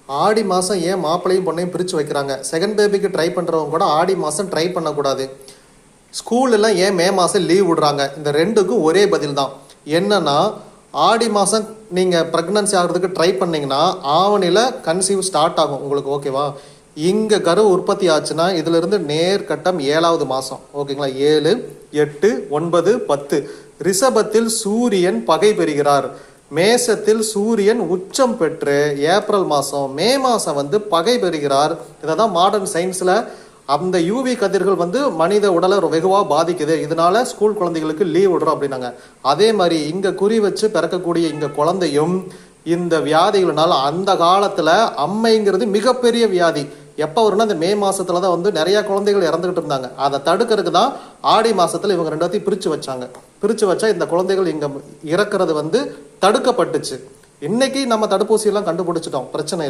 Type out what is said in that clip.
ஆடி மாதம் ஏன் மாப்பிள்ளையும் பொண்ணையும் பிரித்து வைக்கிறாங்க? செகண்ட் பேபிக்கு ட்ரை பண்ணுறவங்க கூட ஆடி மாதம் ட்ரை பண்ணக்கூடாது. ஸ்கூலெல்லாம் ஏன் மே மாதம் லீவ் விடுறாங்க? இந்த ரெண்டுக்கும் ஒரே பதில் தான். என்னன்னா, ஆடி மாதம் நீங்கள் ப்ரெக்னன்சி ஆகிறதுக்கு ட்ரை பண்ணிங்கன்னா ஆவணியில் கன்சீவ் ஸ்டார்ட் ஆகும் உங்களுக்கு, ஓகேவா? இங்கே கரு உற்பத்தி ஆச்சுன்னா இதிலிருந்து நேர்கட்டம் 7வது மாதம், ஓகேங்களா? 7, 8, 9, 10. ரிஷபத்தில் சூரியன் பகை பெறுகிறார். மேசத்தில் சூரியன் உச்சம் பெற்று ஏப்ரல் மாதம் மே மாதம் பகை பெறுகிறார். இதை தான் மாடர்ன் சயின்ஸில் அந்த யூவி கதிர்கள் மனித உடலை வெகுவாக பாதிக்குது, இதனால ஸ்கூல் குழந்தைகளுக்கு லீவ் விடுறோம் அப்படின்னாங்க. அதே மாதிரி இங்கே குறி வச்சு பிறக்கக்கூடிய இங்கே குழந்தையும் இந்த வியாதிகள்னால அந்த காலத்தில் அம்மைங்கிறது மிகப்பெரிய வியாதி. எப்போ வரும்னா இந்த மே மாதத்துல தான் நிறைய குழந்தைகள் இறந்துகிட்டு இருந்தாங்க. அதை தடுக்கிறதுக்கு தான் ஆடி மாதத்தில் இவங்க ரெண்டாத்தையும் பிரித்து வச்சாங்க. பிரித்து வச்சா இந்த குழந்தைகள் இங்கே இறக்குறது தடுக்கப்பட்டுச்சு. இன்னைக்கு நம்ம தடுப்பூசியெல்லாம் கண்டுபிடிச்சிட்டோம், பிரச்சனை